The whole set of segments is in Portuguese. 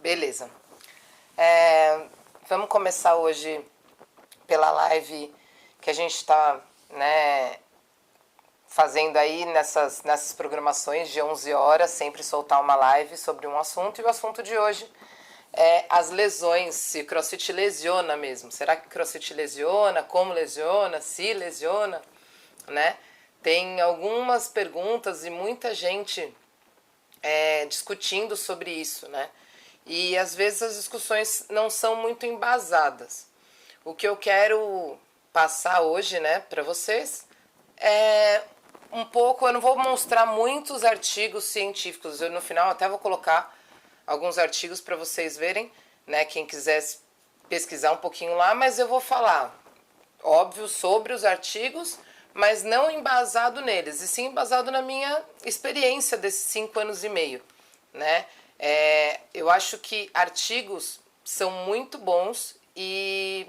Beleza. Vamos começar hoje pela live que a gente está, fazendo aí nessas programações de 11 horas, sempre soltar uma live sobre um assunto. E o assunto de hoje é as lesões, se CrossFit lesiona mesmo. Será que CrossFit lesiona? Como lesiona? Se lesiona? Né? Tem algumas perguntas e muita gente discutindo sobre isso, né? E às vezes as discussões não são muito embasadas. O que eu quero passar hoje, né, para vocês é um pouco. Eu não vou mostrar muitos artigos científicos. Eu no final até vou colocar alguns artigos para vocês verem, né? Quem quiser pesquisar um pouquinho lá, mas eu vou falar, óbvio, sobre os artigos, mas não embasado neles, e sim embasado na minha experiência desses 5 anos e meio, né? Eu acho que artigos são muito bons e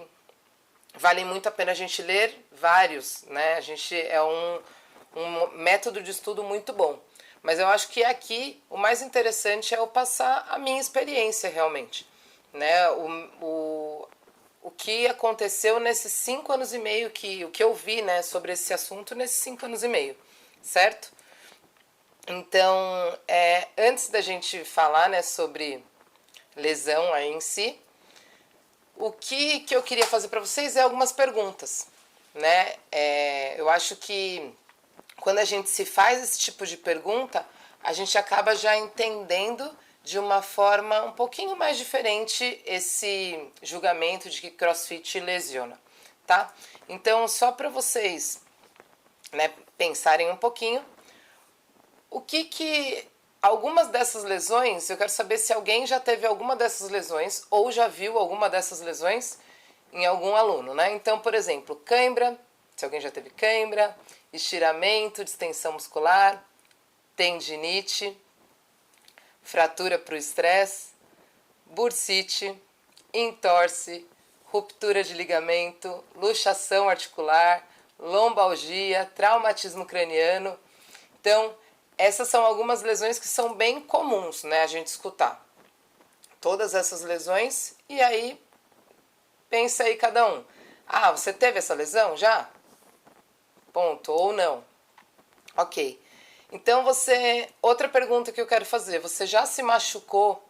vale muito a pena a gente ler vários, né? A gente um método de estudo muito bom. Mas eu acho que aqui o mais interessante é eu passar a minha experiência realmente, né? O que aconteceu nesses 5 anos e meio, o que eu vi, né, sobre esse assunto nesses 5 anos e meio, certo? Então, antes da gente falar, né, sobre lesão aí em si, o que eu queria fazer para vocês é algumas perguntas, né? Eu acho que quando a gente se faz esse tipo de pergunta, a gente acaba já entendendo de uma forma um pouquinho mais diferente esse julgamento de que CrossFit lesiona, tá? Então, só para vocês, né, pensarem um pouquinho, algumas dessas lesões, eu quero saber se alguém já teve alguma dessas lesões ou já viu alguma dessas lesões em algum aluno, né? Então, por exemplo, cãibra, se alguém já teve cãibra, estiramento, distensão muscular, tendinite, fratura para o estresse, bursite, entorse, ruptura de ligamento, luxação articular, lombalgia, traumatismo craniano. Então, essas são algumas lesões que são bem comuns, né, a gente escutar. Todas essas lesões, e aí, pensa aí cada um. Ah, você teve essa lesão já? Ponto, ou não. Ok. Então outra pergunta que eu quero fazer, você já se machucou,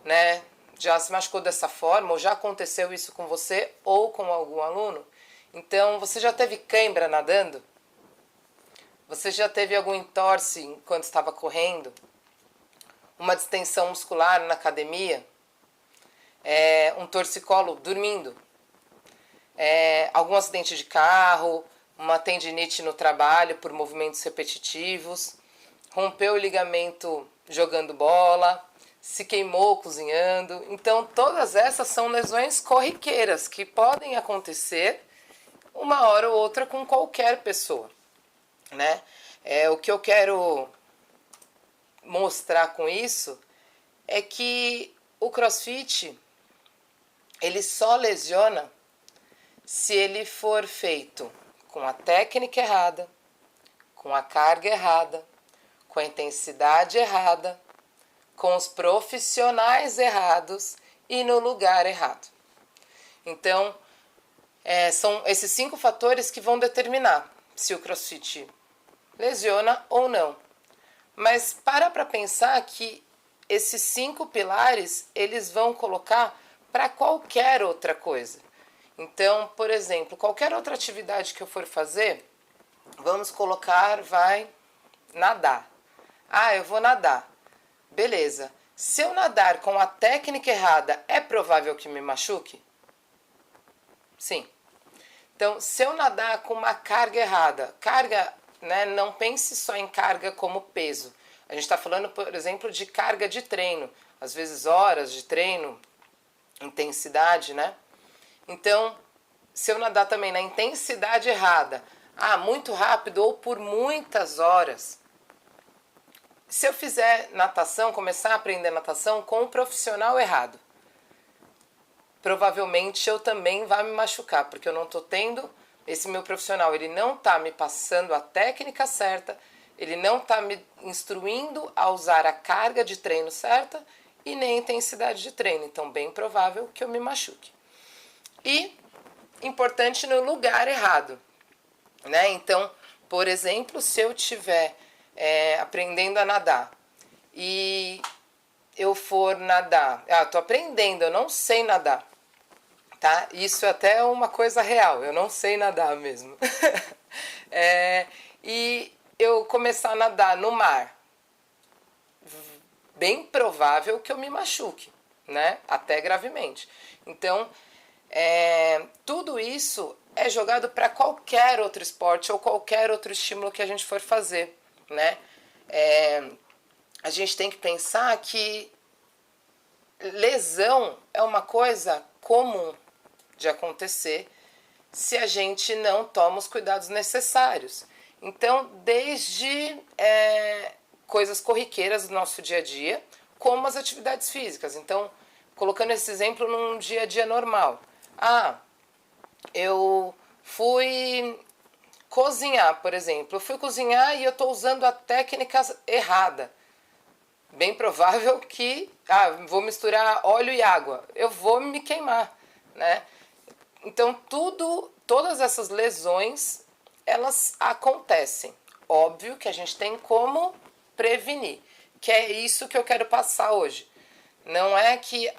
né? Já se machucou dessa forma, ou já aconteceu isso com você ou com algum aluno? Então, você já teve cãibra nadando? Você já teve algum entorse enquanto estava correndo? Uma distensão muscular na academia? Um torcicolo dormindo? Algum acidente de carro? Uma tendinite no trabalho por movimentos repetitivos? Rompeu o ligamento jogando bola? Se queimou cozinhando? Então, todas essas são lesões corriqueiras que podem acontecer uma hora ou outra com qualquer pessoa, né? O que eu quero mostrar com isso é que o CrossFit ele só lesiona se ele for feito com a técnica errada, com a carga errada, com a intensidade errada, com os profissionais errados e no lugar errado. Então, são esses 5 fatores que vão determinar se o CrossFit lesiona ou não. Mas para pensar que esses 5 pilares, eles vão colocar para qualquer outra coisa. Então, por exemplo, qualquer outra atividade que eu for fazer, vamos colocar, nadar. Ah, eu vou nadar. Beleza. Se eu nadar com a técnica errada, é provável que me machuque? Sim. Então, se eu nadar com uma carga errada, né, não pense só em carga como peso. A gente está falando, por exemplo, de carga de treino. Às vezes horas de treino, intensidade, né? Então, se eu nadar também na intensidade errada, muito rápido ou por muitas horas. Se eu fizer natação, começar a aprender natação com o profissional errado, provavelmente eu também vai me machucar, porque eu não estou tendo, esse meu profissional, ele não está me passando a técnica certa, ele não está me instruindo a usar a carga de treino certa, e nem intensidade de treino. Então, bem provável que eu me machuque. E, importante, no lugar errado, né? Então, por exemplo, se eu estiver aprendendo a nadar e eu for nadar, tô aprendendo, eu não sei nadar, tá? Isso é até uma coisa real, eu não sei nadar mesmo. E eu começar a nadar no mar, bem provável que eu me machuque, né? Até gravemente. Então, tudo isso é jogado para qualquer outro esporte ou qualquer outro estímulo que a gente for fazer, né? A gente tem que pensar que lesão é uma coisa comum de acontecer se a gente não toma os cuidados necessários. Então, desde coisas corriqueiras do nosso dia a dia, como as atividades físicas. Então, colocando esse exemplo num dia a dia normal. Eu fui cozinhar, por exemplo. Eu fui cozinhar e eu estou usando a técnica errada. Bem provável que vou misturar óleo e água. Eu vou me queimar, né? Então, todas essas lesões, elas acontecem. Óbvio que a gente tem como prevenir, que é isso que eu quero passar hoje. Não é que,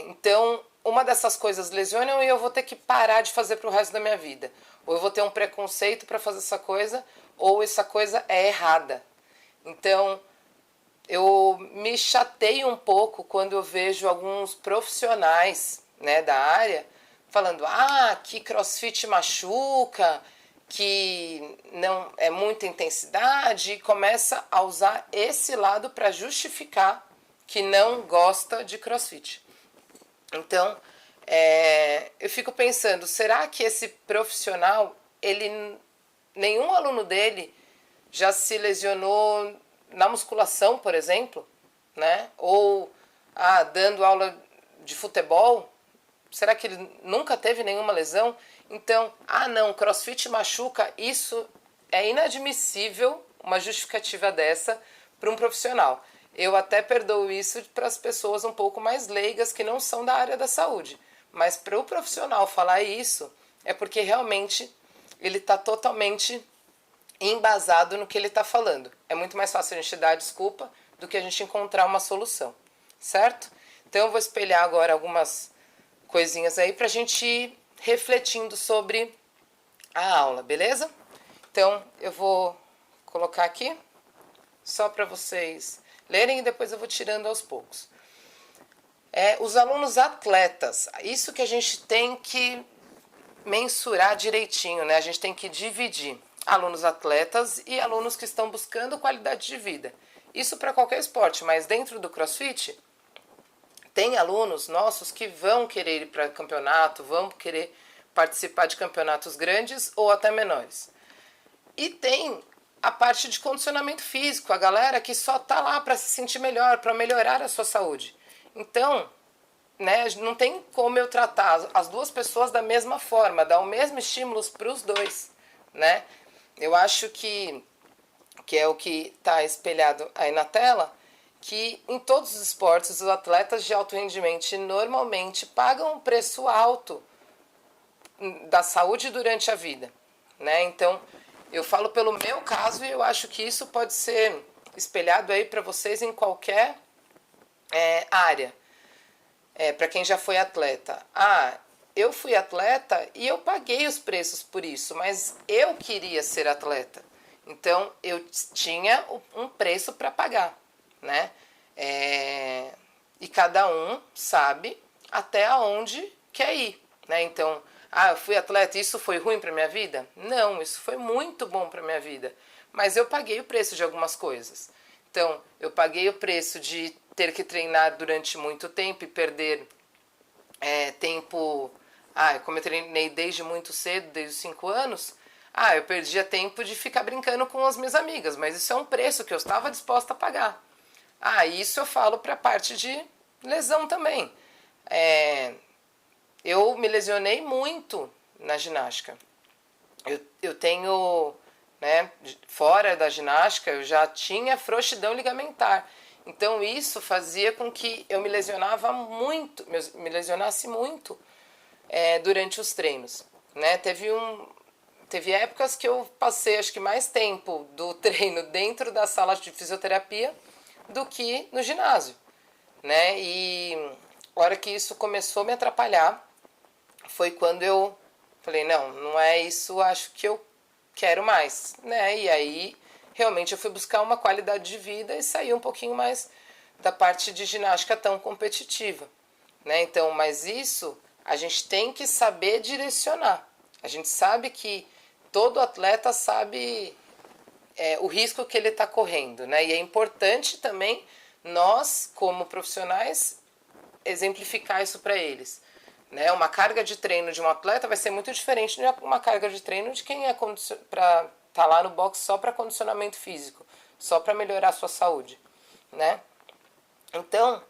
então, uma dessas coisas lesionam e eu vou ter que parar de fazer pro resto da minha vida. Ou eu vou ter um preconceito para fazer essa coisa, ou essa coisa é errada. Então, eu me chateio um pouco quando eu vejo alguns profissionais, né, da área falando que CrossFit machuca, que não é muita intensidade, e começa a usar esse lado para justificar que não gosta de CrossFit. Então, eu fico pensando, será que esse profissional, nenhum aluno dele já se lesionou na musculação, por exemplo, né? Ou dando aula de futebol? Será que ele nunca teve nenhuma lesão? Então, não, CrossFit machuca, isso é inadmissível, uma justificativa dessa para um profissional. Eu até perdoo isso para as pessoas um pouco mais leigas que não são da área da saúde. Mas para o profissional falar isso, é porque realmente ele está totalmente embasado no que ele está falando. É muito mais fácil a gente dar a desculpa do que a gente encontrar uma solução, certo? Então eu vou espelhar agora algumas coisinhas aí para a gente ir refletindo sobre a aula, beleza? Então eu vou colocar aqui só para vocês lerem e depois eu vou tirando aos poucos. Os alunos atletas, isso que a gente tem que mensurar direitinho, né? A gente tem que dividir alunos atletas e alunos que estão buscando qualidade de vida. Isso para qualquer esporte, mas dentro do CrossFit tem alunos nossos que vão querer ir para campeonato, vão querer participar de campeonatos grandes ou até menores. E tem a parte de condicionamento físico, a galera que só tá lá para se sentir melhor, para melhorar a sua saúde. Então, né, não tem como eu tratar as duas pessoas da mesma forma, dar o mesmo estímulo para os dois, né? Eu acho que é o que está espelhado aí na tela, que em todos os esportes os atletas de alto rendimento normalmente pagam um preço alto da saúde durante a vida, né? Então, eu falo pelo meu caso e eu acho que isso pode ser espelhado aí para vocês em qualquer área. Para quem já foi atleta. Eu fui atleta e eu paguei os preços por isso, mas eu queria ser atleta. Então, eu tinha um preço para pagar, né? E cada um sabe até onde quer ir, né? Então, eu fui atleta e isso foi ruim para minha vida? Não, isso foi muito bom para minha vida. Mas eu paguei o preço de algumas coisas. Então, eu paguei o preço de ter que treinar durante muito tempo e perder tempo. Como eu treinei desde muito cedo, desde os 5 anos, eu perdia tempo de ficar brincando com as minhas amigas, mas isso é um preço que eu estava disposta a pagar. Isso eu falo para a parte de lesão também. Eu me lesionei muito na ginástica. Eu tenho, né, fora da ginástica, eu já tinha frouxidão ligamentar. Então isso fazia com que eu me lesionasse muito durante os treinos, né? Teve épocas que eu passei acho que mais tempo do treino dentro da sala de fisioterapia do que no ginásio, né? E a hora que isso começou a me atrapalhar foi quando eu falei, não é isso, acho que eu quero mais, né? E aí realmente eu fui buscar uma qualidade de vida e saí um pouquinho mais da parte de ginástica tão competitiva, né? Então, mas isso a gente tem que saber direcionar. A gente sabe que todo atleta sabe o risco que ele está correndo, né? E é importante também nós, como profissionais, exemplificar isso para eles. Né? Uma carga de treino de um atleta vai ser muito diferente de uma carga de treino de quem tá lá no box só para condicionamento físico, só para melhorar a sua saúde, né? Então,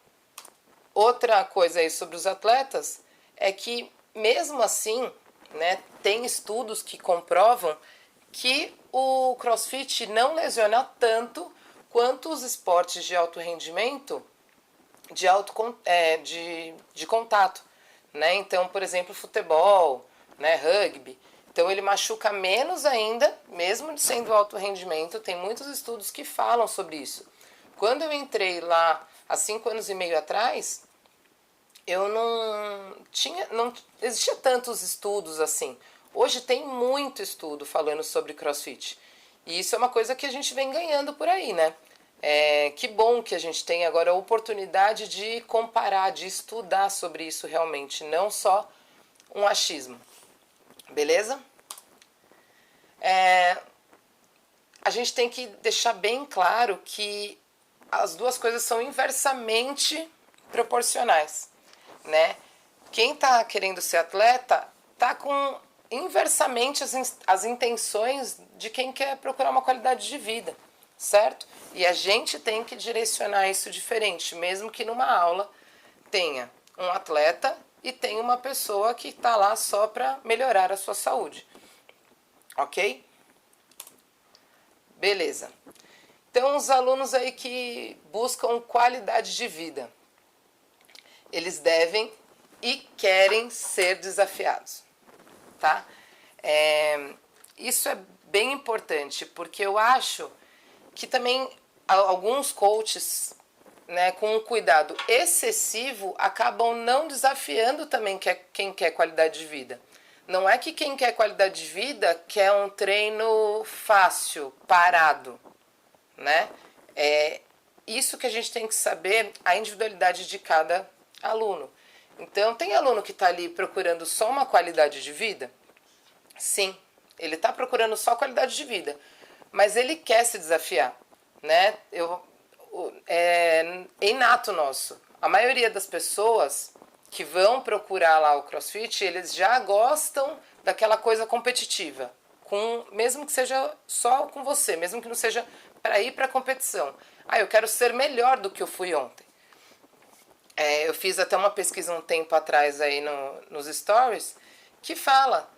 outra coisa aí sobre os atletas é que mesmo assim, né, tem estudos que comprovam que o CrossFit não lesiona tanto quanto os esportes de alto rendimento de contato, né? Então, por exemplo, futebol, né, rugby. Então ele machuca menos ainda, mesmo sendo alto rendimento. Tem muitos estudos que falam sobre isso. Quando eu entrei lá há 5 anos e meio atrás, eu não existia tantos estudos assim. Hoje tem muito estudo falando sobre CrossFit. E isso é uma coisa que a gente vem ganhando por aí, né? Que bom que a gente tem agora a oportunidade de comparar, de estudar sobre isso realmente, não só um achismo. Beleza? A gente tem que deixar bem claro que as duas coisas são inversamente proporcionais, né? Quem está querendo ser atleta está com inversamente as intenções de quem quer procurar uma qualidade de vida, certo? E a gente tem que direcionar isso diferente, mesmo que numa aula tenha um atleta e tenha uma pessoa que está lá só para melhorar a sua saúde, ok? Beleza. Então, os alunos aí que buscam qualidade de vida, eles devem e querem ser desafiados, tá? Isso é bem importante, porque eu acho que também alguns coaches, né, com um cuidado excessivo, acabam não desafiando também quem quer qualidade de vida. Não é que quem quer qualidade de vida quer um treino fácil, parado, né? É isso que a gente tem que saber, a individualidade de cada aluno. Então, tem aluno que está ali procurando só uma qualidade de vida? Sim, ele está procurando só qualidade de vida, mas ele quer se desafiar, né? É inato nosso. A maioria das pessoas que vão procurar lá o CrossFit, eles já gostam daquela coisa competitiva, mesmo que seja só com você, mesmo que não seja para ir para a competição. Eu quero ser melhor do que eu fui ontem. Eu fiz até uma pesquisa um tempo atrás aí nos stories que fala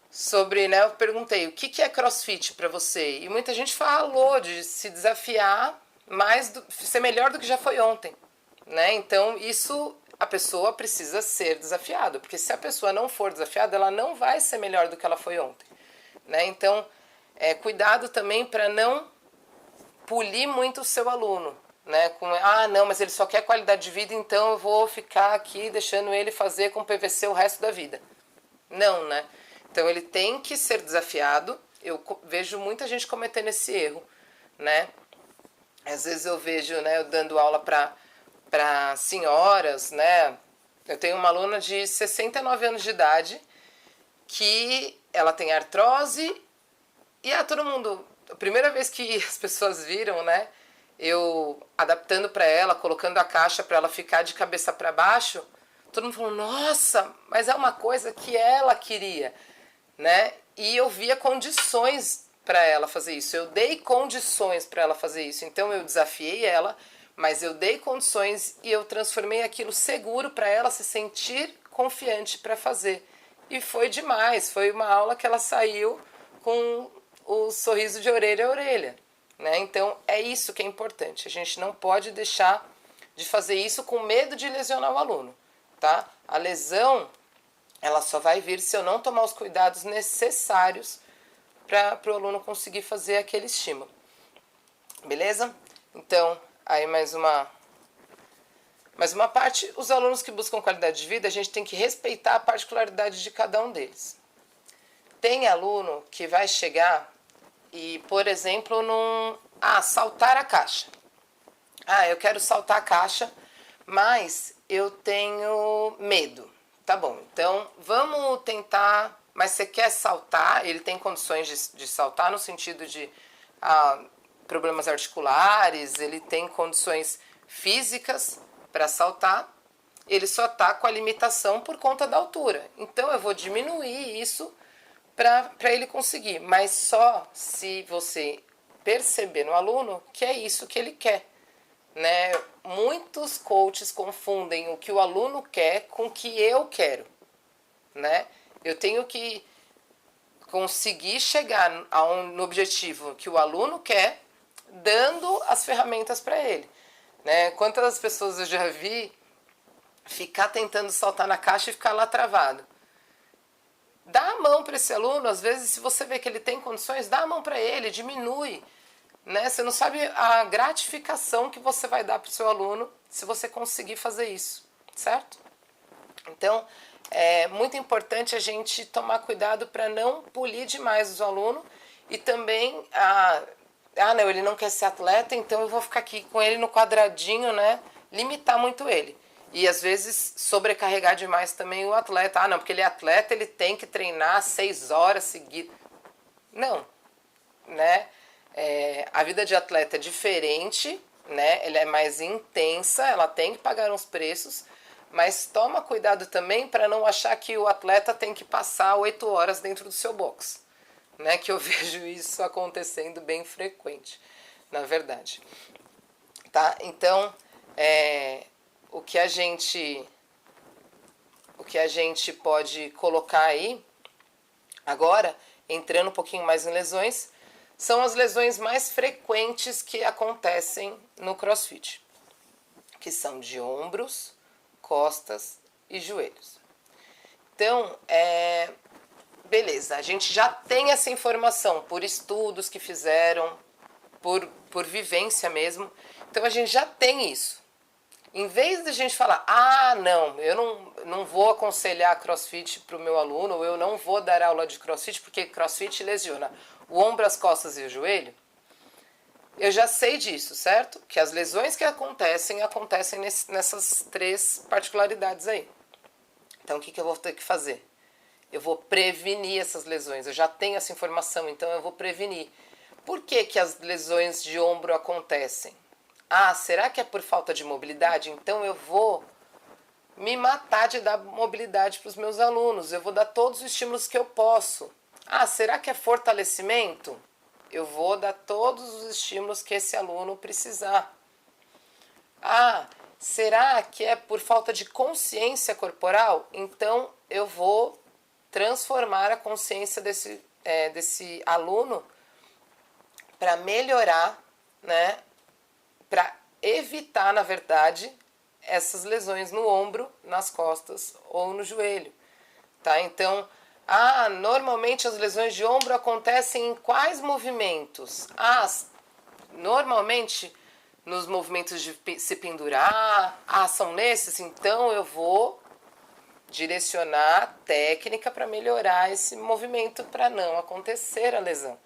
sobre, né, eu perguntei o que é CrossFit para você, e muita gente falou de se desafiar ser melhor do que já foi ontem, né? Então isso a pessoa precisa ser desafiada, porque se a pessoa não for desafiada, ela não vai ser melhor do que ela foi ontem, né? Então cuidado também para não polir muito o seu aluno, né? Não, mas ele só quer qualidade de vida, então eu vou ficar aqui deixando ele fazer com PVC o resto da vida. Não, né? Então ele tem que ser desafiado. Eu vejo muita gente cometendo esse erro, né? Às vezes eu vejo, né, eu dando aula para senhoras, né? Eu tenho uma aluna de 69 anos de idade que ela tem artrose e todo mundo, a primeira vez que as pessoas viram, né, eu adaptando para ela, colocando a caixa para ela ficar de cabeça para baixo, todo mundo falou, nossa, mas é uma coisa que ela queria, né? E eu via condições para ela fazer isso. Eu dei condições para ela fazer isso. Então eu desafiei ela, mas eu dei condições e eu transformei aquilo seguro para ela se sentir confiante para fazer. E foi demais. Foi uma aula que ela saiu com o sorriso de orelha a orelha, né? Então, é isso que é importante. A gente não pode deixar de fazer isso com medo de lesionar o aluno, tá? A lesão, ela só vai vir se eu não tomar os cuidados necessários para o aluno conseguir fazer aquele estímulo. Beleza? Então, aí mais uma parte, os alunos que buscam qualidade de vida, a gente tem que respeitar a particularidade de cada um deles. Tem aluno que vai chegar e, por exemplo, saltar a caixa. Eu quero saltar a caixa, mas eu tenho medo. Tá bom, então vamos tentar, mas você quer saltar, ele tem condições de saltar no sentido de problemas articulares, ele tem condições físicas para saltar, ele só está com a limitação por conta da altura. Então eu vou diminuir isso para ele conseguir, mas só se você perceber no aluno que é isso que ele quer, né? Muitos coaches confundem o que o aluno quer com o que eu quero, né? Eu tenho que conseguir chegar no objetivo que o aluno quer, dando as ferramentas para ele, né? Quantas pessoas eu já vi ficar tentando saltar na caixa e ficar lá travado? Dá a mão para esse aluno, às vezes, se você vê que ele tem condições, dá a mão para ele, diminui, né? Você não sabe a gratificação que você vai dar para o seu aluno se você conseguir fazer isso, certo? Então, é muito importante a gente tomar cuidado para não polir demais o aluno e também, não, ele não quer ser atleta, então eu vou ficar aqui com ele no quadradinho, né? Limitar muito ele. E às vezes sobrecarregar demais também o atleta. Não, porque ele é atleta, ele tem que treinar 6 horas seguidas. Não, né? A vida de atleta é diferente, né? Ela é mais intensa, ela tem que pagar uns preços, mas toma cuidado também para não achar que o atleta tem que passar 8 horas dentro do seu box, né? Que eu vejo isso acontecendo bem frequente, na verdade. Tá? Então, o que a gente pode colocar aí, agora, entrando um pouquinho mais em lesões, são as lesões mais frequentes que acontecem no CrossFit, que são de ombros, costas e joelhos. Então, beleza, a gente já tem essa informação por estudos que fizeram, por vivência mesmo, então a gente já tem isso. Em vez de a gente falar, não, eu não vou aconselhar CrossFit para o meu aluno, ou eu não vou dar aula de CrossFit porque CrossFit lesiona o ombro, as costas e o joelho, eu já sei disso, certo? Que as lesões que acontecem nessas 3 particularidades aí. Então, o que eu vou ter que fazer? Eu vou prevenir essas lesões. Eu já tenho essa informação, então eu vou prevenir. Por que as lesões de ombro acontecem? Será que é por falta de mobilidade? Então eu vou me matar de dar mobilidade para os meus alunos. Eu vou dar todos os estímulos que eu posso. Será que é fortalecimento? Eu vou dar todos os estímulos que esse aluno precisar. Será que é por falta de consciência corporal? Então eu vou transformar a consciência desse aluno para melhorar, né? Para evitar, na verdade, essas lesões no ombro, nas costas ou no joelho. Tá? Então, normalmente as lesões de ombro acontecem em quais movimentos? Normalmente nos movimentos de se pendurar. São nesses? Então eu vou direcionar a técnica para melhorar esse movimento para não acontecer a lesão,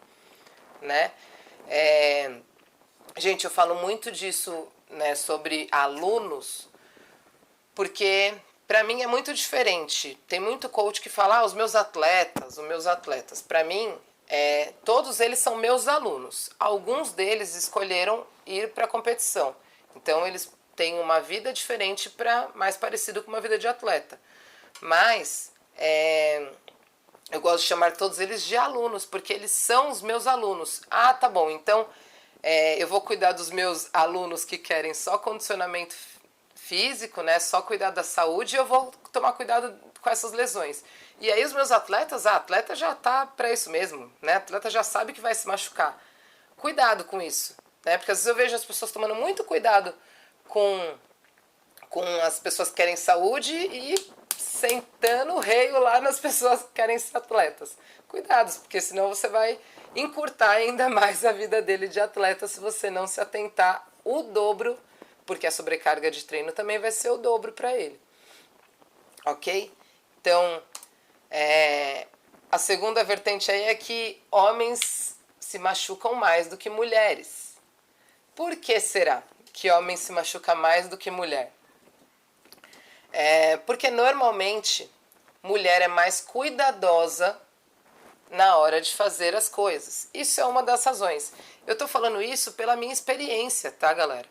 né? Gente, eu falo muito disso, né, sobre alunos, porque para mim é muito diferente. Tem muito coach que fala, os meus atletas. Para mim, todos eles são meus alunos. Alguns deles escolheram ir para a competição. Então, eles têm uma vida diferente, mais parecido com uma vida de atleta. Mas, eu gosto de chamar todos eles de alunos, porque eles são os meus alunos. Tá bom, então eu vou cuidar dos meus alunos que querem só condicionamento físico, né? Só cuidar da saúde, e eu vou tomar cuidado com essas lesões. E aí os meus atletas, atleta já tá para isso mesmo, né? Atleta já sabe que vai se machucar. cuidado com isso, né? Porque às vezes eu vejo as pessoas tomando muito cuidado com as pessoas que querem saúde e sentando o reio lá nas pessoas que querem ser atletas. Cuidados, porque senão você vai encurtar ainda mais a vida dele de atleta se você não se atentar o dobro, porque a sobrecarga de treino também vai ser o dobro para ele. Ok? Então, a segunda vertente aí é que homens se machucam mais do que mulheres. Por que será que homem se machuca mais do que mulher? Porque normalmente mulher é mais cuidadosa na hora de fazer as coisas. Isso é uma das razões. Eu tô falando isso pela minha experiência, tá, galera?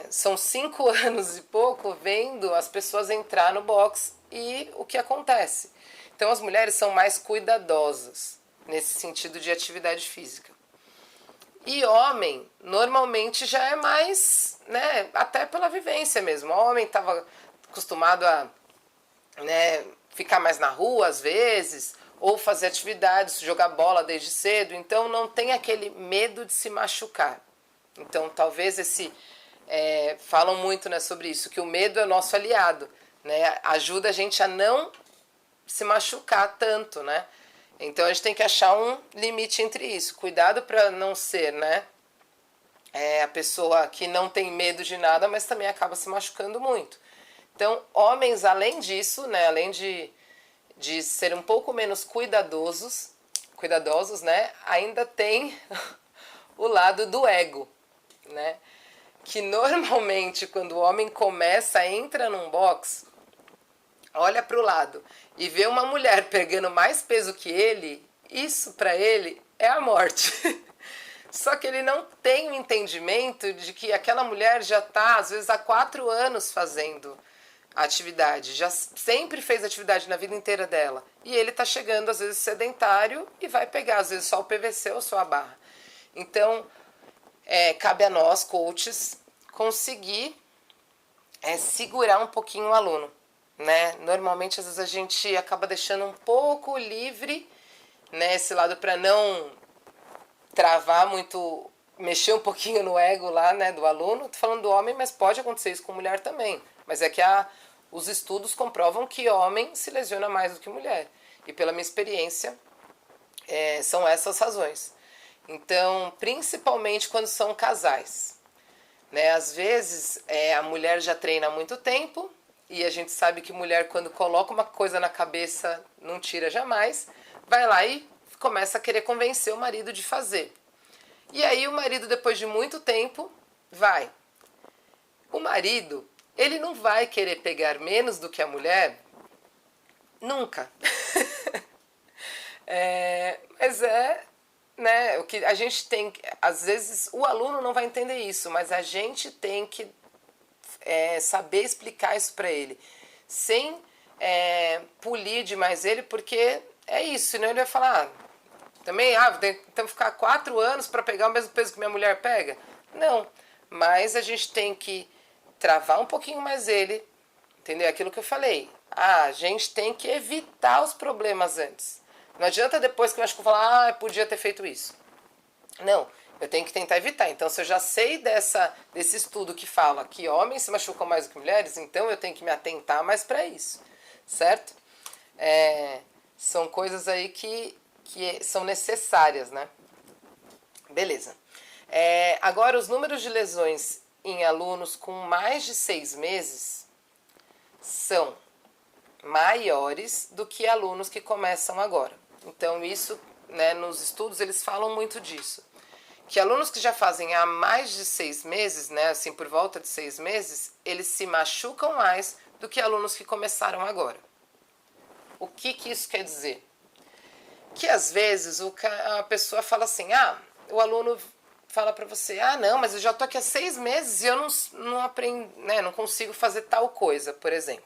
São 5 anos e pouco vendo as pessoas entrar no box e o que acontece. Então as mulheres são mais cuidadosas nesse sentido de atividade física. E homem, normalmente já é mais, né, até pela vivência mesmo. O homem estava acostumado a, né, ficar mais na rua às vezes, ou fazer atividades, jogar bola desde cedo, então não tem aquele medo de se machucar. Então talvez falam muito, né, sobre isso, que o medo é nosso aliado, né, ajuda a gente a não se machucar tanto, né. Então a gente tem que achar um limite entre isso. Cuidado para não ser, né, a pessoa que não tem medo de nada, mas também acaba se machucando muito. Então, homens, além disso, né, além de ser um pouco menos cuidadosos, né, ainda tem o lado do ego, né, que normalmente quando o homem entra num box, olha para o lado e vê uma mulher pegando mais peso que ele, isso para ele é a morte. Só que ele não tem o entendimento de que aquela mulher já está, às vezes, há 4 anos fazendo atividade, já sempre fez atividade na vida inteira dela. E ele está chegando, às vezes, sedentário e vai pegar, às vezes, só o PVC ou só a barra. Então, cabe a nós, coaches, conseguir segurar um pouquinho o aluno, né? Normalmente, às vezes, a gente acaba deixando um pouco livre, né, esse lado para não travar muito, mexer um pouquinho no ego lá, né, do aluno. Tô falando do homem, mas pode acontecer isso com mulher também. Mas é que os estudos comprovam que homem se lesiona mais do que mulher. E pela minha experiência, são essas razões. Então, principalmente quando são casais, né? Às vezes, a mulher já treina há muito tempo, e a gente sabe que mulher, quando coloca uma coisa na cabeça, não tira jamais, vai lá e começa a querer convencer o marido de fazer. E aí o marido, depois de muito tempo, vai. O marido, ele não vai querer pegar menos do que a mulher nunca. Mas né, o que a gente tem, às vezes o aluno não vai entender isso, mas a gente tem que saber explicar isso para ele, sem polir demais ele, porque é isso, senão ele vai falar, também, tem que ficar 4 anos para pegar o mesmo peso que minha mulher pega. Não, mas a gente tem que travar um pouquinho mais ele, entendeu? Aquilo que eu falei. A gente tem que evitar os problemas antes. Não adianta depois que eu acho que eu falar, podia ter feito isso. Não, eu tenho que tentar evitar. Então, se eu já sei desse estudo que fala que homens se machucam mais do que mulheres, então eu tenho que me atentar mais para isso, certo? São coisas aí que são necessárias, né? Beleza. Agora, os números de lesões em alunos com mais de 6 meses são maiores do que alunos que começam agora. Então, isso, né, nos estudos, eles falam muito disso. Que alunos que já fazem há mais de 6 meses, né, assim, por volta de 6 meses, eles se machucam mais do que alunos que começaram agora. O que isso quer dizer? Que às vezes a pessoa fala assim, o aluno fala para você, não, mas eu já tô aqui há 6 meses e eu não aprendo, né, não consigo fazer tal coisa, por exemplo.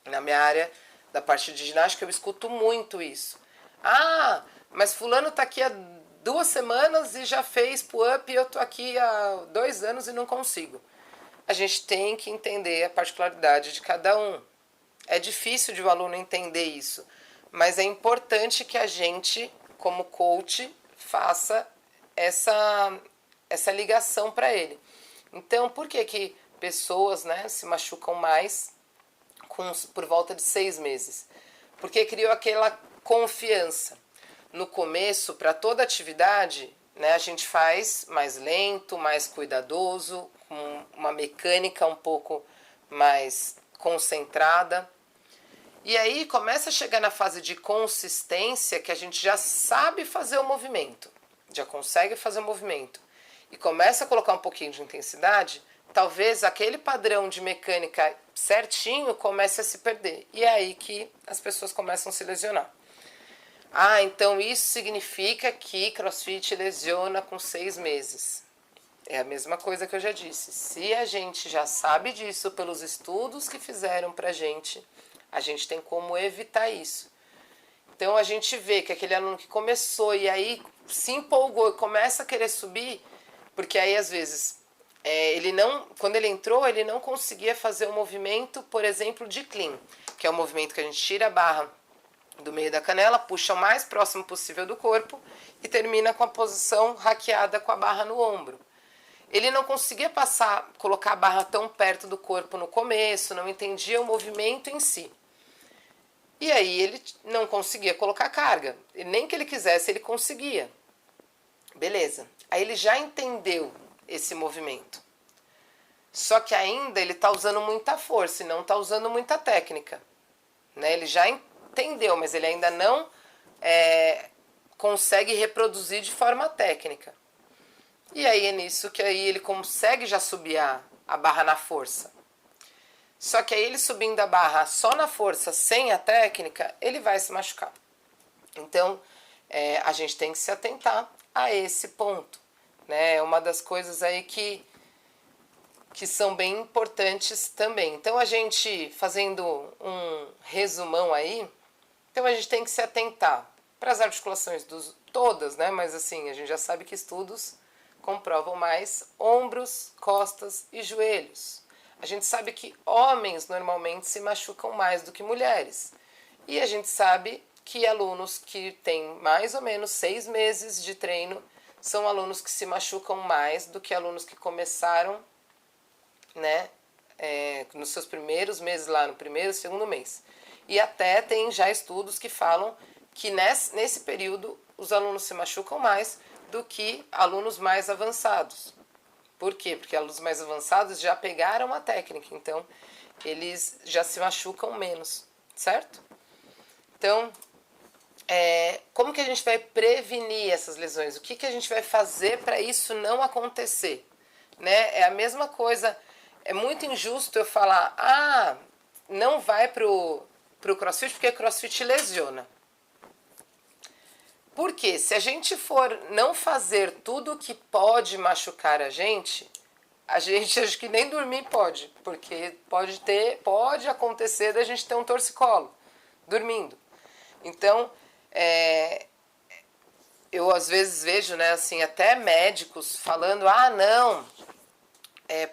Na minha área da parte de ginástica eu escuto muito isso. Mas fulano tá aqui há 2 semanas e já fez pull-up e eu tô aqui há 2 anos e não consigo. A gente tem que entender a particularidade de cada um. É difícil de o aluno entender isso, mas é importante que a gente, como coach, faça essa ligação para ele. Então, por que que pessoas, né, se machucam mais por volta de 6 meses? Porque criou aquela confiança. No começo, para toda atividade, né, a gente faz mais lento, mais cuidadoso, com uma mecânica um pouco mais concentrada. E aí começa a chegar na fase de consistência, que a gente já sabe fazer o movimento, já consegue fazer o movimento, e começa a colocar um pouquinho de intensidade, talvez aquele padrão de mecânica certinho comece a se perder. E é aí que as pessoas começam a se lesionar. Ah, então isso significa que CrossFit lesiona com 6 meses. É a mesma coisa que eu já disse. Se a gente já sabe disso pelos estudos que fizeram pra gente, a gente tem como evitar isso. Então a gente vê que aquele aluno que começou e aí se empolgou e começa a querer subir, porque aí às vezes ele não, quando ele entrou, ele não conseguia fazer o movimento, por exemplo, de clean, que é o movimento que a gente tira a barra do meio da canela, puxa o mais próximo possível do corpo e termina com a posição hackeada com a barra no ombro. Ele não conseguia colocar a barra tão perto do corpo no começo, não entendia o movimento em si. E aí ele não conseguia colocar carga. E nem que ele quisesse, ele conseguia. Beleza. Aí ele já entendeu esse movimento. Só que ainda ele está usando muita força e não está usando muita técnica. Né? Ele já entendeu, mas ele ainda não consegue reproduzir de forma técnica. E aí é nisso que aí ele consegue já subir a barra na força. Só que aí ele subindo a barra só na força, sem a técnica, ele vai se machucar. Então, a gente tem que se atentar a esse ponto. Né? É uma das coisas aí que são bem importantes também. Então, a gente, fazendo um resumão aí, então a gente tem que se atentar para as articulações todas, né? Mas assim, a gente já sabe que estudos comprovam mais ombros, costas e joelhos. A gente sabe que homens normalmente se machucam mais do que mulheres. E a gente sabe que alunos que têm mais ou menos 6 meses de treino são alunos que se machucam mais do que alunos que começaram, né, nos seus primeiros meses lá, no primeiro, segundo mês. E até tem já estudos que falam que nesse período os alunos se machucam mais do que alunos mais avançados. Por quê? Porque alunos mais avançados já pegaram a técnica, então eles já se machucam menos, certo? Então, como que a gente vai prevenir essas lesões? O que a gente vai fazer para isso não acontecer? Né? É a mesma coisa, é muito injusto eu falar, não vai pro CrossFit porque CrossFit lesiona. Porque se a gente for não fazer tudo o que pode machucar a gente acho que nem dormir pode, porque pode acontecer da gente ter um torcicolo dormindo. Então, eu às vezes vejo, né, assim, até médicos falando, não,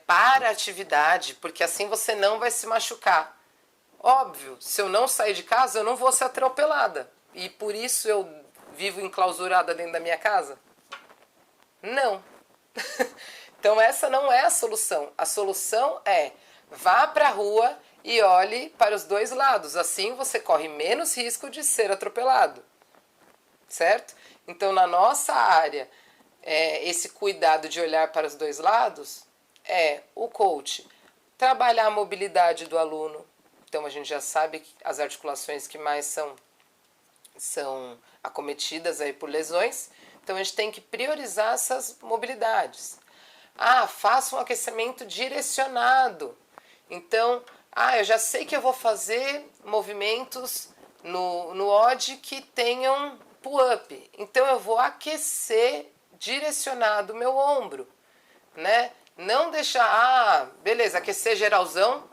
para a atividade, porque assim você não vai se machucar. Óbvio, se eu não sair de casa, eu não vou ser atropelada. E por isso eu vivo enclausurada dentro da minha casa? Não. Então essa não é a solução. A solução é vá para a rua e olhe para os dois lados. Assim você corre menos risco de ser atropelado. Certo? Então na nossa área, esse cuidado de olhar para os dois lados é o coach trabalhar a mobilidade do aluno. Então a gente já sabe que as articulações que mais são acometidas aí por lesões, então a gente tem que priorizar essas mobilidades. Faça um aquecimento direcionado. Então, eu já sei que eu vou fazer movimentos no odd que tenham pull-up. Então eu vou aquecer direcionado o meu ombro, né? Não deixar, beleza, aquecer geralzão,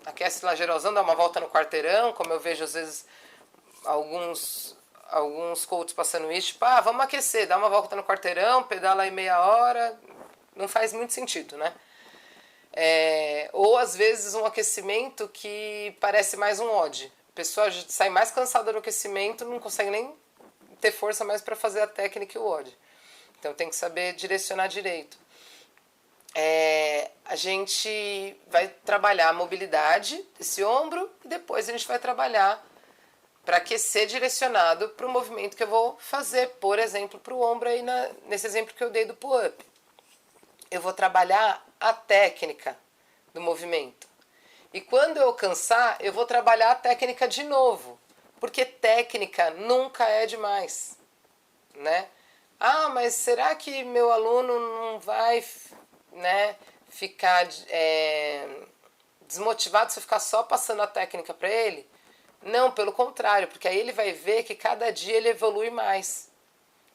aquece lá geralzão, dá uma volta no quarteirão, como eu vejo às vezes alguns coaches passando isso, tipo, vamos aquecer, dá uma volta no quarteirão, pedala aí meia hora, não faz muito sentido, né? Ou às vezes um aquecimento que parece mais um odd. A pessoa sai mais cansada do aquecimento, não consegue nem ter força mais para fazer a técnica e o odd. Então tem que saber direcionar direito. A gente vai trabalhar a mobilidade desse ombro e depois a gente vai trabalhar para aquecer direcionado para o movimento que eu vou fazer, por exemplo, para o ombro aí nesse exemplo que eu dei do pull-up. Eu vou trabalhar a técnica do movimento. E quando eu cansar, eu vou trabalhar a técnica de novo, porque técnica nunca é demais, né? Ah, mas será que meu aluno não vai, né, ficar desmotivado se eu ficar só passando a técnica para ele? Não, pelo contrário, porque aí ele vai ver que cada dia ele evolui mais.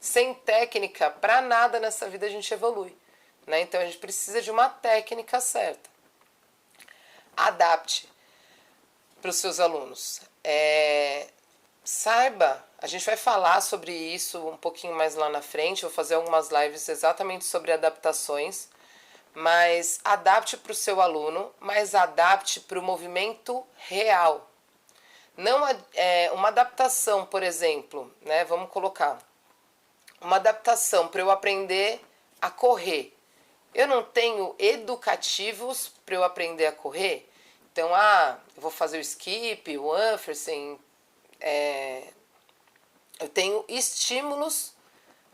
Sem técnica, para nada nessa vida a gente evolui, né? Então a gente precisa de uma técnica certa. Adapte para os seus alunos. Saiba, a gente vai falar sobre isso um pouquinho mais lá na frente, vou fazer algumas lives exatamente sobre adaptações, mas adapte para o seu aluno, mas adapte para o movimento real. Não uma adaptação, por exemplo, né? Vamos colocar uma adaptação para eu aprender a correr. Eu não tenho educativos para eu aprender a correr. Então, eu vou fazer o skip, o Anfersen. Eu tenho estímulos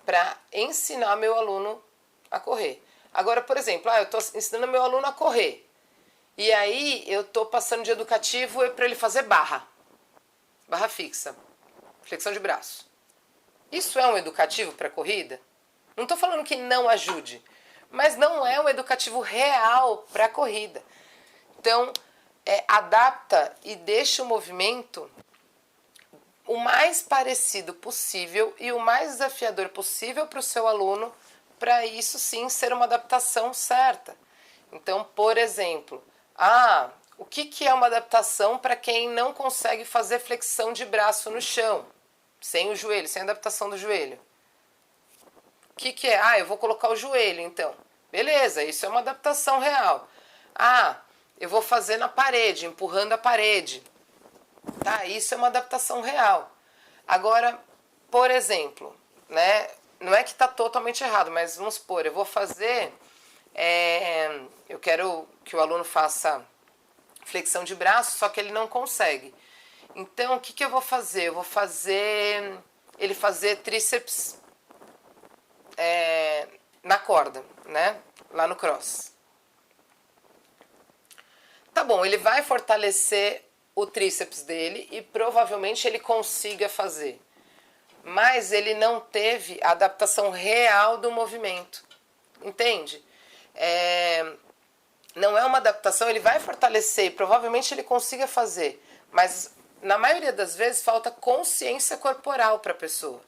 para ensinar meu aluno a correr. Agora, por exemplo, eu estou ensinando meu aluno a correr. E aí eu estou passando de educativo para ele fazer barra fixa, flexão de braço. Isso é um educativo para corrida? Não estou falando que não ajude, mas não é um educativo real para corrida. Então, adapta e deixa o movimento o mais parecido possível e o mais desafiador possível para o seu aluno, para isso sim ser uma adaptação certa. Então, por exemplo, o que é uma adaptação para quem não consegue fazer flexão de braço no chão, sem o joelho, sem a adaptação do joelho? O que é? Eu vou colocar o joelho, então. Beleza, isso é uma adaptação real. Eu vou fazer na parede, empurrando a parede. Tá, isso é uma adaptação real. Agora, por exemplo, né, não é que está totalmente errado, mas vamos supor, eu vou fazer, eu quero que o aluno faça flexão de braço, só que ele não consegue. Então, o que eu vou fazer? Eu vou fazer ele fazer tríceps na corda, né? Lá no cross. Tá bom, ele vai fortalecer o tríceps dele e provavelmente ele consiga fazer. Mas ele não teve a adaptação real do movimento. Entende? Não é uma adaptação, ele vai fortalecer e provavelmente ele consiga fazer. Mas na maioria das vezes falta consciência corporal para a pessoa.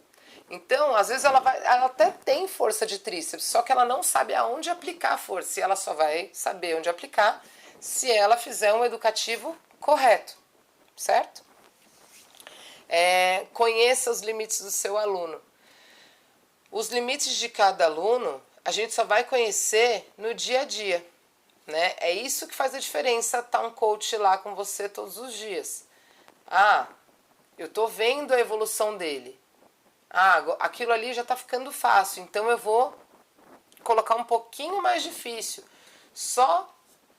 Então, às vezes ela até tem força de tríceps, só que ela não sabe aonde aplicar a força. E ela só vai saber onde aplicar se ela fizer um educativo correto, certo? Conheça os limites do seu aluno. Os limites de cada aluno a gente só vai conhecer no dia a dia, né? É isso que faz a diferença estar um coach lá com você todos os dias. Eu tô vendo a evolução dele. Aquilo ali já tá ficando fácil, então eu vou colocar um pouquinho mais difícil. Só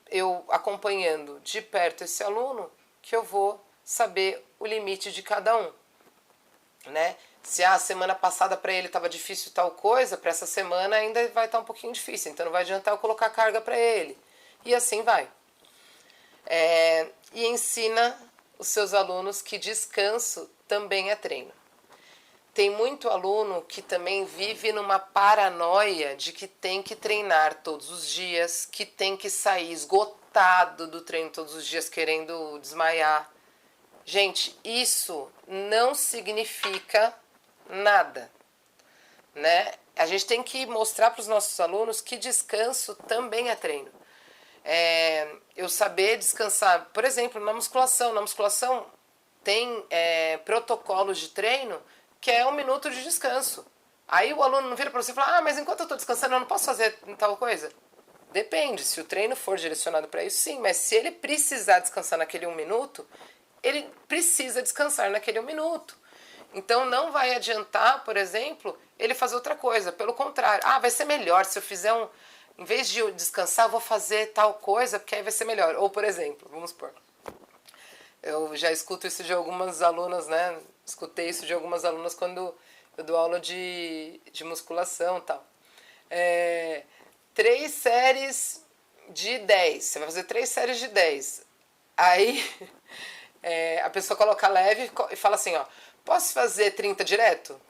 eu acompanhando de perto esse aluno que eu vou saber o limite de cada um, né? Se a semana passada para ele estava difícil tal coisa, para essa semana ainda vai estar um pouquinho difícil, então não vai adiantar eu colocar carga para ele. E assim vai. E ensina os seus alunos que descanso também é treino. Tem muito aluno que também vive numa paranoia de que tem que treinar todos os dias, que tem que sair esgotado do treino todos os dias querendo desmaiar. Gente, isso não significa nada, né? A gente tem que mostrar para os nossos alunos que descanso também é treino. Eu saber descansar, por exemplo, na musculação. Na musculação tem protocolos de treino que é 1 minuto de descanso. Aí o aluno não vira para você e fala, mas enquanto eu estou descansando eu não posso fazer tal coisa. Depende, se o treino for direcionado para isso, sim, mas se ele precisar descansar naquele 1 minuto, ele precisa descansar naquele 1 minuto. Então não vai adiantar, por exemplo, ele fazer outra coisa. Pelo contrário, vai ser melhor se eu fizer em vez de eu descansar, eu vou fazer tal coisa, porque aí vai ser melhor. Ou, por exemplo, vamos supor, eu já escuto isso de algumas alunas, né? Escutei isso de algumas alunas quando eu dou aula de musculação e tal. 3 séries de 10. Você vai fazer 3 séries de 10. Aí a pessoa coloca leve e fala assim, ó, posso fazer 30 direto?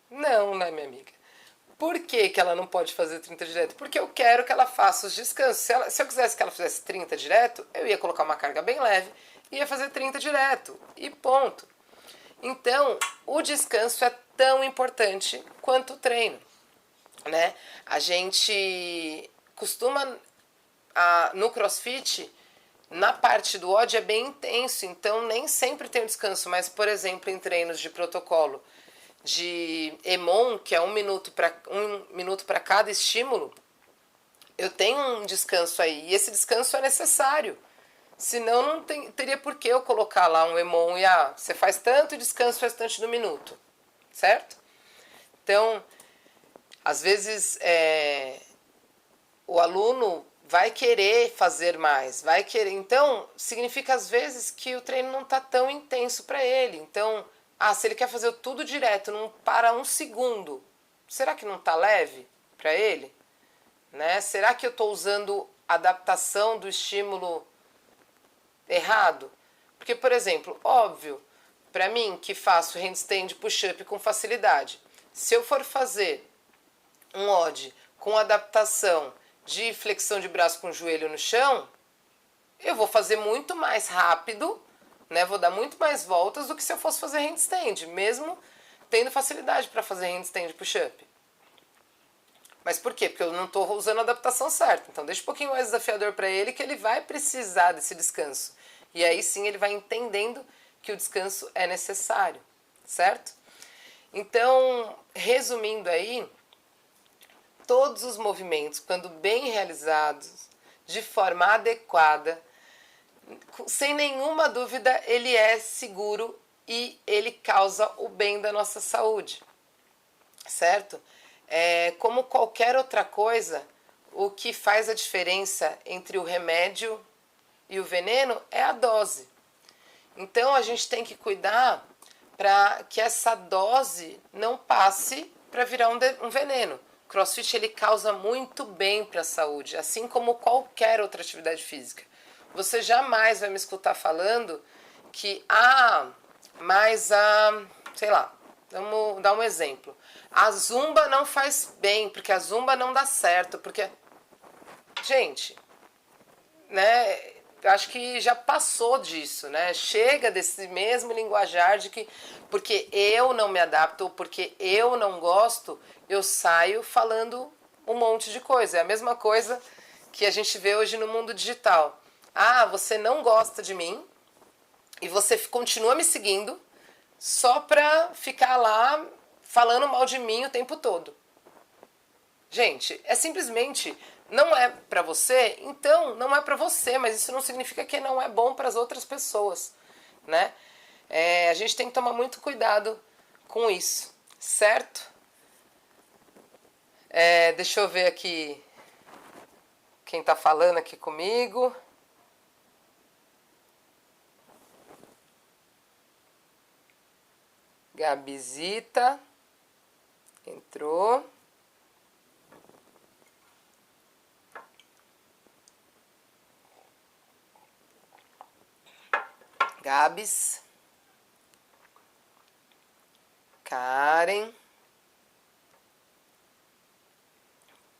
Não, né, minha amiga? Por que, que ela não pode fazer 30 direto? Porque eu quero que ela faça os descansos. Se eu quisesse que ela fizesse 30 direto, eu ia colocar uma carga bem leve e ia fazer 30 direto. E ponto. Então, o descanso é tão importante quanto o treino, né? A gente costuma, no CrossFit, na parte do odd é bem intenso, então nem sempre tem um descanso, mas, por exemplo, em treinos de protocolo, de EMON, que é 1 minuto para cada estímulo, eu tenho um descanso aí, e esse descanso é necessário. Senão não teria por que eu colocar lá um EMON e você faz tanto descanso restante do minuto, certo? Então, às vezes o aluno vai querer fazer mais, vai querer. Então, significa às vezes que o treino não está tão intenso para ele. Então, se ele quer fazer tudo direto, não para um segundo, será que não está leve para ele? Né? Será que eu estou usando a adaptação do estímulo errado? Porque, por exemplo, óbvio, para mim que faço handstand push-up com facilidade, se eu for fazer um odd com adaptação de flexão de braço com o joelho no chão, eu vou fazer muito mais rápido, né? Vou dar muito mais voltas do que se eu fosse fazer handstand, mesmo tendo facilidade para fazer handstand push-up. Mas por quê? Porque eu não estou usando a adaptação certa. Então deixa um pouquinho mais desafiador para ele, que ele vai precisar desse descanso. E aí sim ele vai entendendo que o descanso é necessário, certo? Então, resumindo aí, todos os movimentos, quando bem realizados, de forma adequada, sem nenhuma dúvida, ele é seguro e ele causa o bem da nossa saúde, certo? Como qualquer outra coisa, o que faz a diferença entre o remédio e o veneno é a dose. Então a gente tem que cuidar para que essa dose não passe para virar um veneno. O CrossFit ele causa muito bem para a saúde, assim como qualquer outra atividade física. Você jamais vai me escutar falando que sei lá, vamos dar um exemplo. A zumba não faz bem, porque a zumba não dá certo, porque gente, né, acho que já passou disso, né? Chega desse mesmo linguajar de que porque eu não me adapto ou porque eu não gosto, eu saio falando um monte de coisa. É a mesma coisa que a gente vê hoje no mundo digital. Você não gosta de mim e você continua me seguindo só pra ficar lá falando mal de mim o tempo todo. Gente, é simplesmente não é pra você, então não é pra você, mas isso não significa que não é bom para as outras pessoas, né? A gente tem que tomar muito cuidado com isso, certo? Deixa eu ver aqui quem tá falando aqui comigo. Gabizita entrou. Gabs, Karen,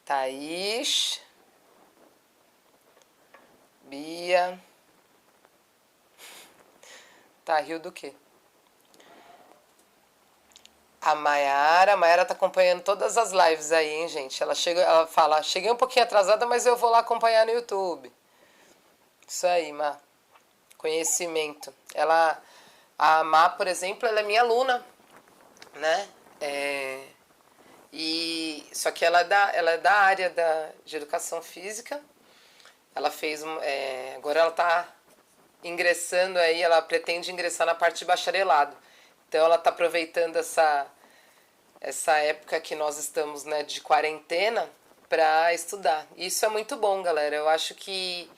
Thaís, Bia. Tá, riu do quê? A Mayara tá acompanhando todas as lives aí, hein, gente? Ela fala, cheguei um pouquinho atrasada, mas eu vou lá acompanhar no YouTube. Isso aí, Má. Conhecimento. A Má, por exemplo, ela é minha aluna, né? Só que ela é da área de educação física. Ela fez agora ela tá ingressando aí, ela pretende ingressar na parte de bacharelado. Então ela está aproveitando essa época que nós estamos, né, de quarentena para estudar. Isso é muito bom, galera. Eu acho que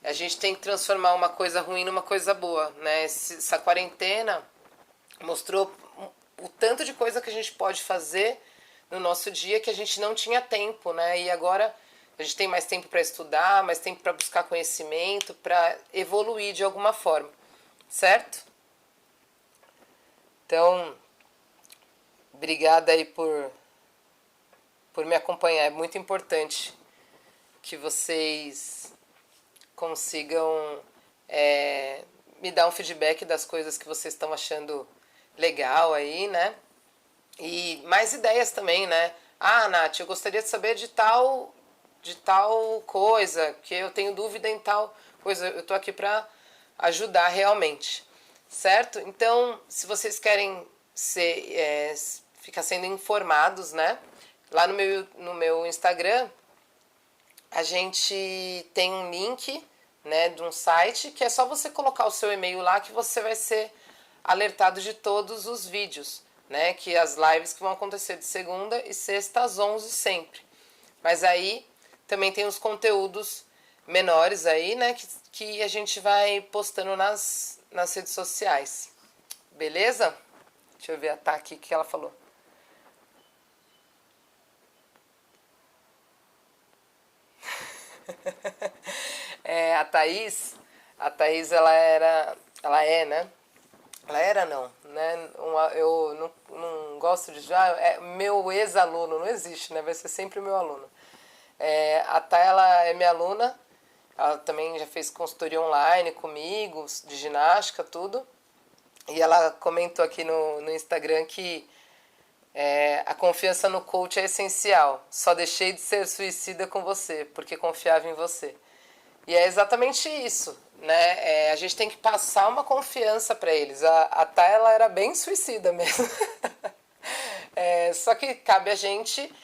a gente tem que transformar uma coisa ruim numa coisa boa, né? Essa quarentena mostrou o tanto de coisa que a gente pode fazer no nosso dia que a gente não tinha tempo, né? E agora a gente tem mais tempo para estudar, mais tempo para buscar conhecimento, para evoluir de alguma forma, certo? Então, obrigada aí por me acompanhar. É muito importante que vocês consigam me dar um feedback das coisas que vocês estão achando legal aí, né? E mais ideias também, né? Ah, Nath, eu gostaria de saber de tal coisa, que eu tenho dúvida em tal coisa. Eu tô aqui para ajudar realmente, certo? Então, se vocês querem ficar sendo informados, né? Lá no meu Instagram, a gente tem um link, né, de um site que é só você colocar o seu e-mail lá que você vai ser alertado de todos os vídeos, né? Que as lives que vão acontecer de segunda e sexta às 11 sempre. Mas aí também tem os conteúdos menores aí, né? Que a gente vai postando nas redes sociais. Beleza? Deixa eu ver a Tá aqui o que ela falou. A Thaís ela é, né? Ela era não, né? Eu não gosto de é meu ex-aluno, não existe, né? Vai ser sempre o meu aluno. A Thay, ela é minha aluna, ela também já fez consultoria online comigo, de ginástica, tudo. E ela comentou aqui no Instagram que a confiança no coach é essencial. Só deixei de ser suicida com você, porque confiava em você. E é exatamente isso, né? A gente tem que passar uma confiança para eles. A Thay, ela era bem suicida mesmo. Só que cabe a gente...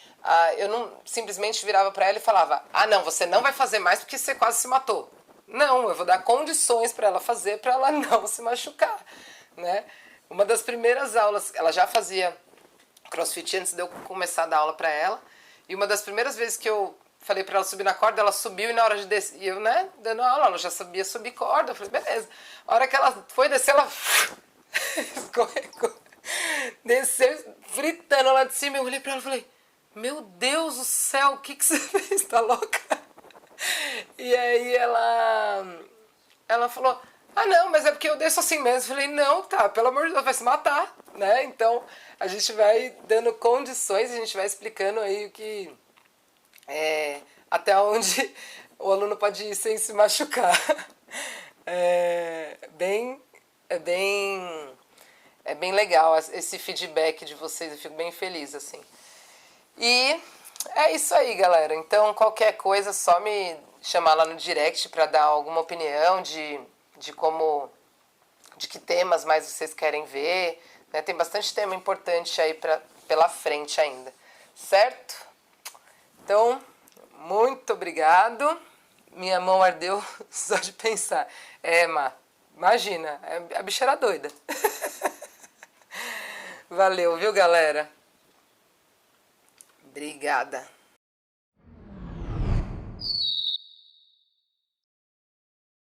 eu não simplesmente virava para ela e falava: ah, não, você não vai fazer mais porque você quase se matou. Não, eu vou dar condições para ela fazer, para ela não se machucar, né? Uma das primeiras aulas, ela já fazia CrossFit antes de eu começar a dar aula para ela, e uma das primeiras vezes que eu falei para ela subir na corda, ela subiu, e na hora de descer, e eu, né, dando aula, ela já sabia subir corda, eu falei, beleza. A hora que ela foi descer, ela escorregou, desceu fritando lá de cima. Eu olhei para ela e falei: meu Deus do céu, o que você fez? Tá louca? E aí ela falou: ah, não, mas é porque eu desço assim mesmo. Eu falei: não, tá, pelo amor de Deus, vai se matar, né? Então a gente vai dando condições, a gente vai explicando aí o que até onde o aluno pode ir sem se machucar. É bem legal esse feedback de vocês, eu fico bem feliz, assim. E é isso aí, galera. Então, qualquer coisa, é só me chamar lá no direct para dar alguma opinião de como, de que temas mais vocês querem ver, né? Tem bastante tema importante aí pela frente ainda, certo? Então, muito obrigado. Minha mão ardeu só de pensar. Imagina, a bicha era doida. Valeu, viu, galera? Obrigada.